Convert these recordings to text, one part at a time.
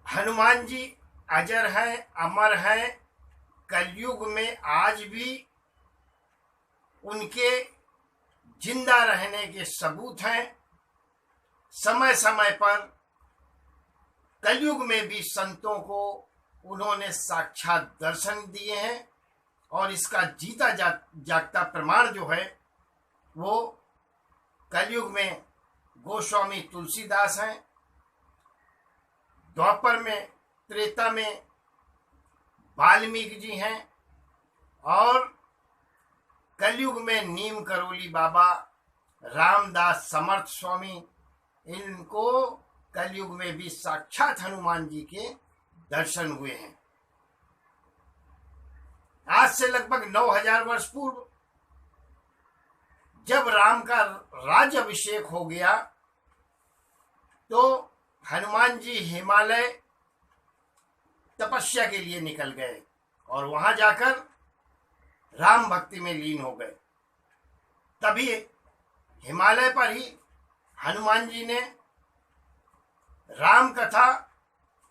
हनुमान जी अजर हैं, अमर हैं। कलयुग में आज भी उनके जिंदा रहने के सबूत हैं। समय समय पर कलयुग में भी संतों को उन्होंने साक्षात दर्शन दिए हैं और इसका जीता जागता प्रमाण जो है वो कलयुग में गोस्वामी तुलसीदास हैं, द्वापर में त्रेता में वाल्मीकि जी हैं और कलयुग में नीम करोली बाबा रामदास समर्थ स्वामी, इनको कलयुग में भी साक्षात हनुमान जी के दर्शन हुए हैं। आज से लगभग 9000 वर्ष पूर्व जब राम का राज अभिषेक हो गया तो हनुमान जी हिमालय तपस्या के लिए निकल गए और वहां जाकर राम भक्ति में लीन हो गए। तभी हिमालय पर ही हनुमान जी ने राम कथा,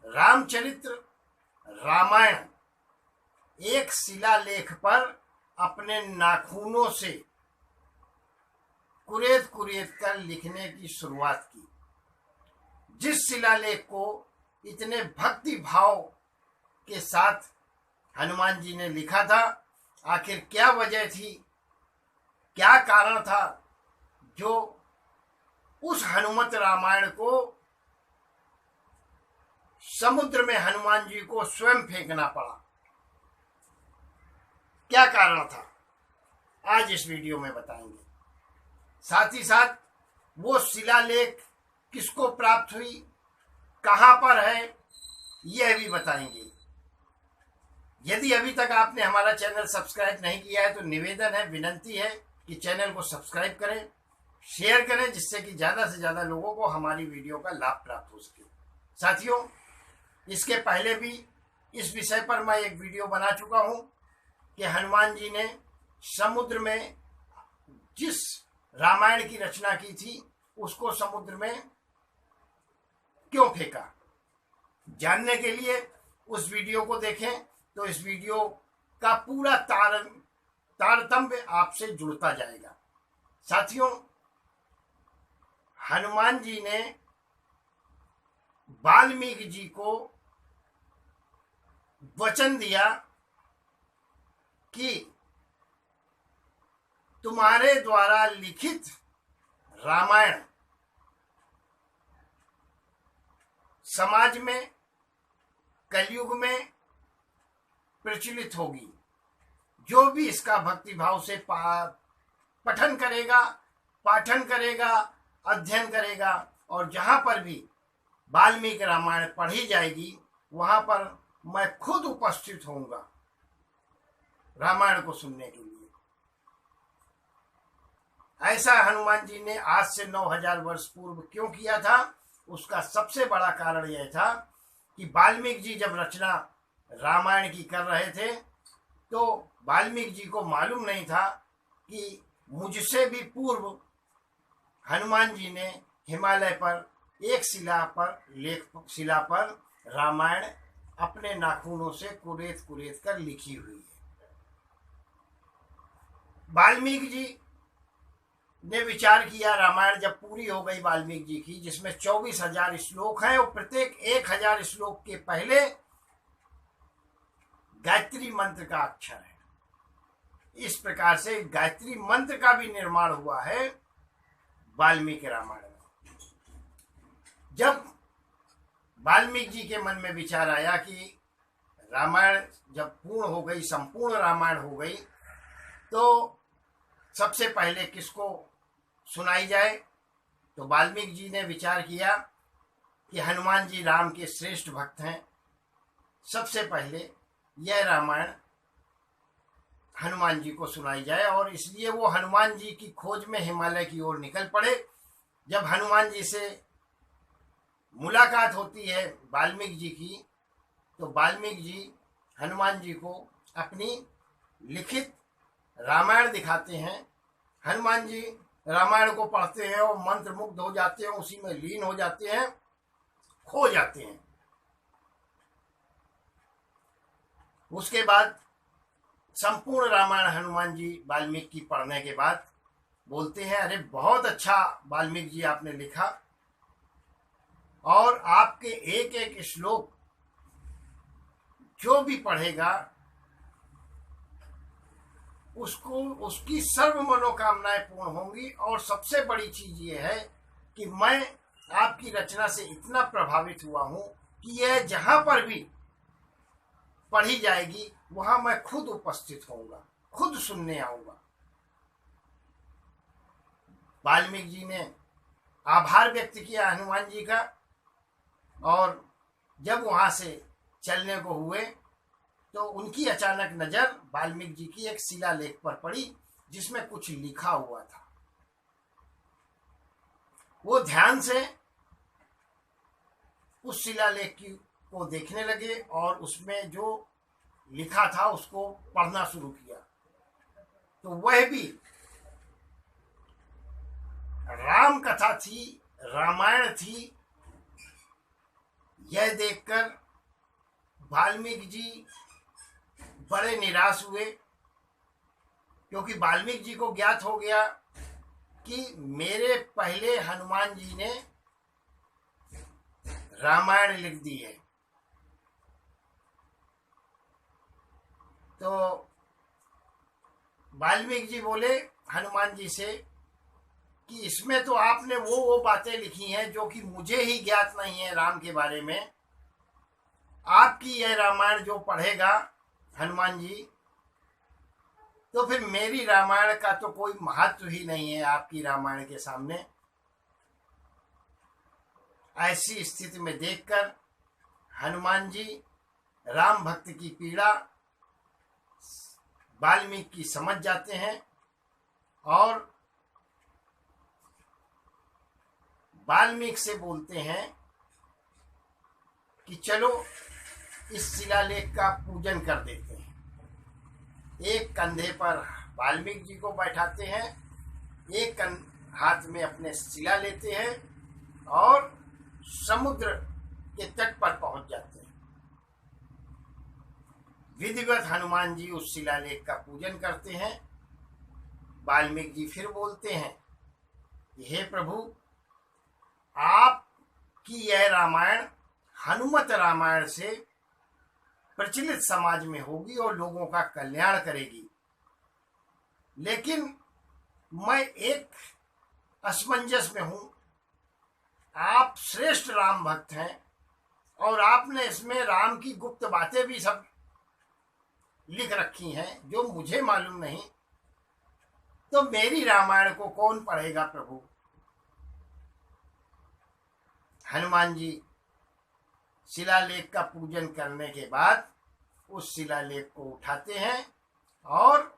रामचरित्र, रामायण एक शिलालेख पर अपने नाखूनों से कुरेद कुरेद कर लिखने की शुरुआत की। जिस शिलालेख को इतने भक्ति भाव के साथ हनुमान जी ने लिखा था, आखिर क्या वजह थी, क्या कारण था जो उस हनुमत रामायण को समुद्र में हनुमान जी को स्वयं फेंकना पड़ा? क्या कारण था, आज इस वीडियो में बताएंगे। साथ ही साथ वो शिलालेख किसको प्राप्त हुई, कहां पर है, यह भी बताएंगे। यदि अभी तक आपने हमारा चैनल सब्सक्राइब नहीं किया है तो निवेदन है, विनंती है कि चैनल को सब्सक्राइब करें, शेयर करें, जिससे कि ज़्यादा से ज़्यादा लोगों को हमारी वीडियो का लाभ प्राप्त हो सके। साथियों, इसके पहले भी इस विषय पर मैं एक वीडियो बना चुका हूं कि हनुमान जी ने समुद्र में जिस रामायण की रचना की थी उसको समुद्र में क्यों फेंका। जानने के लिए उस वीडियो को देखें तो इस वीडियो का पूरा तारतम्य आपसे जुड़ता जाएगा। साथियों, हनुमान जी ने वाल्मीकि जी को वचन दिया कि तुम्हारे द्वारा लिखित रामायण समाज में कलयुग में प्रचलित होगी। जो भी इसका भक्ति भाव से पठन करेगा, पाठन करेगा, अध्ययन करेगा और जहां पर भी वाल्मीकि रामायण पढ़ी जाएगी वहां पर मैं खुद उपस्थित होऊंगा रामायण को सुनने के लिए। ऐसा हनुमान जी ने आज से 9000 वर्ष पूर्व क्यों किया था, उसका सबसे बड़ा कारण यह था कि वाल्मीकि जी जब रचना रामायण की कर रहे थे तो वाल्मीकि जी को मालूम नहीं था कि मुझसे भी पूर्व हनुमान जी ने हिमालय पर एक शिला पर रामायण अपने नाखूनों से कुरेद कुरेद कर लिखी हुई है। वाल्मीकि जी ने विचार किया, रामायण जब पूरी हो गई वाल्मीकि जी की, जिसमें 24,000 श्लोक हैं और प्रत्येक 1000 श्लोक के पहले गायत्री मंत्र का अक्षर है। इस प्रकार से गायत्री मंत्र का भी निर्माण हुआ है वाल्मीकि रामायण में। जब वाल्मीकि जी के मन में विचार आया कि रामायण जब पूर्ण हो गई, संपूर्ण रामायण हो गई, तो सबसे पहले किसको सुनाई जाए, तो वाल्मीकि जी ने विचार किया कि हनुमान जी राम के श्रेष्ठ भक्त हैं, सबसे पहले यह रामायण हनुमान जी को सुनाई जाए। और इसलिए वो हनुमान जी की खोज में हिमालय की ओर निकल पड़े। जब हनुमान जी से मुलाकात होती है वाल्मीकि जी की, तो वाल्मीकि जी हनुमान जी को अपनी लिखित रामायण दिखाते हैं। हनुमान जी रामायण को पढ़ते हैं और मंत्र मुग्ध हो जाते हैं, उसी में लीन हो जाते हैं, खो जाते हैं। उसके बाद संपूर्ण रामायण हनुमान जी वाल्मीकि पढ़ने के बाद बोलते हैं, अरे बहुत अच्छा वाल्मीकि जी आपने लिखा, और आपके एक एक श्लोक जो भी पढ़ेगा उसको उसकी सर्व मनोकामनाएं पूर्ण होंगी। और सबसे बड़ी चीज ये है कि मैं आपकी रचना से इतना प्रभावित हुआ हूं कि यह जहां पर भी पढ़ी जाएगी वहां मैं खुद उपस्थित होऊंगा, खुद सुनने आऊंगा। वाल्मीकि जी ने आभार व्यक्त किया हनुमान जी का, और जब वहां से चलने को हुए तो उनकी अचानक नजर वाल्मीकि जी की एक शिलालेख पर पड़ी जिसमें कुछ लिखा हुआ था। वो ध्यान से उस शिलालेख को देखने लगे और उसमें जो लिखा था उसको पढ़ना शुरू किया। तो वह भी राम कथा थी, रामायण थी। यह देखकर वाल्मीकि जी बड़े निराश हुए, क्योंकि वाल्मीकि जी को ज्ञात हो गया कि मेरे पहले हनुमान जी ने रामायण लिख दी है। तो वाल्मीकि जी बोले हनुमान जी से कि इसमें तो आपने वो बातें लिखी हैं जो कि मुझे ही ज्ञात नहीं है राम के बारे में। आपकी यह रामायण जो पढ़ेगा हनुमान जी, तो फिर मेरी रामायण का तो कोई महत्व ही नहीं है आपकी रामायण के सामने। ऐसी स्थिति में देखकर हनुमान जी राम भक्त की पीड़ा वाल्मीकि समझ जाते हैं और वाल्मीकि से बोलते हैं कि चलो इस शिलालेख का पूजन कर देते हैं। एक कंधे पर वाल्मीकि जी को बैठाते हैं, एक हाथ में अपने शिला लेते हैं और समुद्र के तट पर पहुंच जाते हैं। विधिवत हनुमान जी उस शिलालेख का पूजन करते हैं। वाल्मीकि जी फिर बोलते हैं, हे प्रभु, आपकी यह रामायण हनुमत रामायण से प्रचलित समाज में होगी और लोगों का कल्याण करेगी, लेकिन मैं एक असमंजस में हूं। आप श्रेष्ठ राम भक्त हैं और आपने इसमें राम की गुप्त बातें भी सब लिख रखी हैं जो मुझे मालूम नहीं, तो मेरी रामायण को कौन पढ़ेगा प्रभु। हनुमान जी शिलालेख का पूजन करने के बाद उस शिलालेख को उठाते हैं और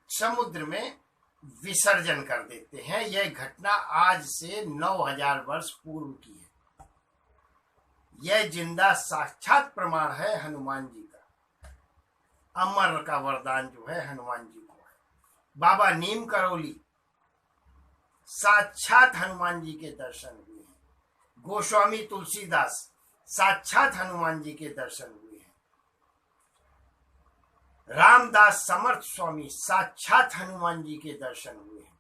समुद्र में विसर्जन कर देते हैं। यह घटना आज से 9000 वर्ष पूर्व की है। यह जिंदा साक्षात प्रमाण है हनुमान जी का। अमर का वरदान जो है हनुमान जी को है। बाबा नीम करोली साक्षात हनुमान जी के दर्शन हुए हैं। गोस्वामी तुलसीदास साक्षात हनुमान जी के दर्शन हुए हैं। रामदास समर्थ स्वामी साक्षात हनुमान जी के दर्शन हुए हैं।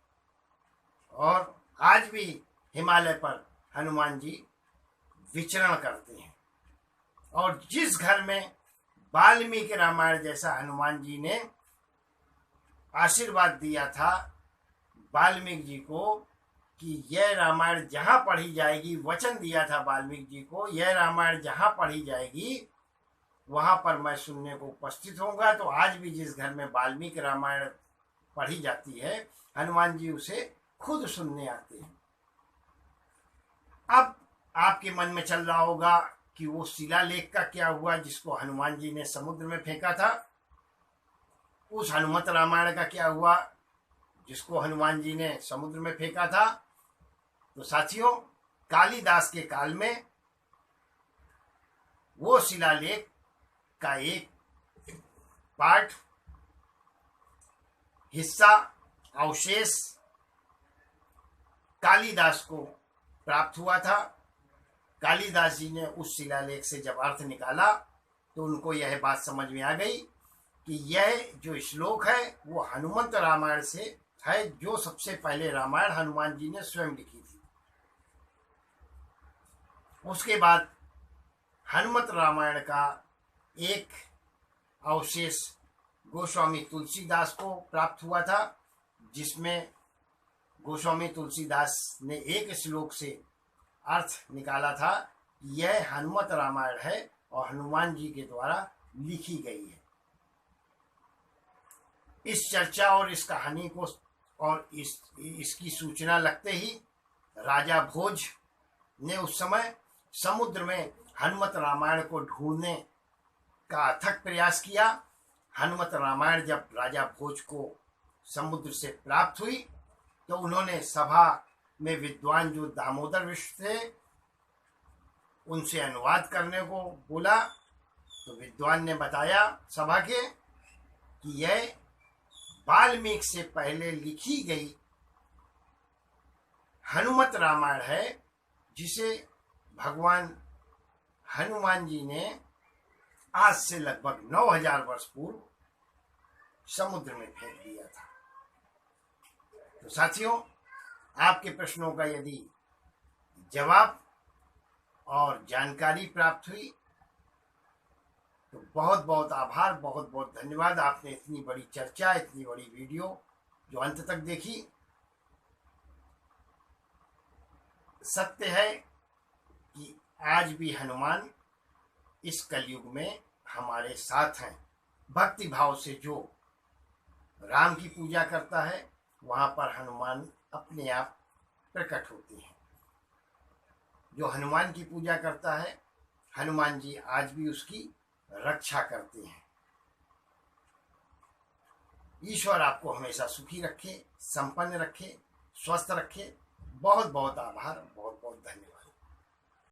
और आज भी हिमालय पर हनुमान जी विचरण करते हैं। और जिस घर में वाल्मीकि रामायण जैसा हनुमान जी ने आशीर्वाद दिया था वाल्मीकि जी को कि यह रामायण जहां पढ़ी जाएगी, वचन दिया था वाल्मीकि जी को, यह रामायण जहां पढ़ी जाएगी वहां पर मैं सुनने को उपस्थित होऊंगा। तो आज भी जिस घर में वाल्मीकि रामायण पढ़ी जाती है हनुमान जी उसे खुद सुनने आते हैं। अब आपके मन में चल रहा होगा कि वो शिलालेख का क्या हुआ जिसको हनुमान जी ने समुद्र में फेंका था। उस हनुमत रामायण का क्या हुआ जिसको हनुमान जी ने समुद्र में फेंका था। तो साथियों, कालिदास के काल में वो शिलालेख का एक पार्ट, हिस्सा, अवशेष कालिदास को प्राप्त हुआ था। कालिदास जी ने उस शिलालेख से जब अर्थ निकाला तो उनको यह बात समझ में आ गई कि यह जो श्लोक है वो हनुमंत रामायण से है, जो सबसे पहले रामायण हनुमान जी ने स्वयं लिखी थी। उसके बाद हनुमत रामायण का एक अवशेष गोस्वामी तुलसीदास को प्राप्त हुआ था, जिसमें गोस्वामी तुलसीदास ने एक श्लोक से अर्थ निकाला था कि यह हनुमत रामायण है और हनुमान जी के द्वारा लिखी गई है। इस चर्चा और इस कहानी को और इसकी सूचना लगते ही राजा भोज ने उस समय समुद्र में हनुमत रामायण को ढूंढने का अथक प्रयास किया। हनुमत रामायण जब राजा भोज को समुद्र से प्राप्त हुई तो उन्होंने सभा में विद्वान जो दामोदर मिश्र थे उनसे अनुवाद करने को बोला। तो विद्वान ने बताया सभा के कि यह वाल्मीकि से पहले लिखी गई हनुमत रामायण है, जिसे भगवान हनुमान जी ने आज से लगभग 9000 वर्ष पूर्व समुद्र में फेंक दिया था। तो साथियों, आपके प्रश्नों का यदि जवाब और जानकारी प्राप्त हुई तो बहुत बहुत आभार, बहुत बहुत धन्यवाद। आपने इतनी बड़ी चर्चा, इतनी बड़ी वीडियो जो अंत तक देखी। सत्य है कि आज भी हनुमान इस कलयुग में हमारे साथ हैं। भक्ति भाव से जो राम की पूजा करता है वहाँ पर हनुमान अपने आप प्रकट होते हैं। जो हनुमान की पूजा करता है, हनुमान जी आज भी उसकी रक्षा करते हैं। ईश्वर आपको हमेशा सुखी रखे, संपन्न रखे, स्वस्थ रखे। बहुत बहुत आभार, बहुत बहुत धन्यवाद।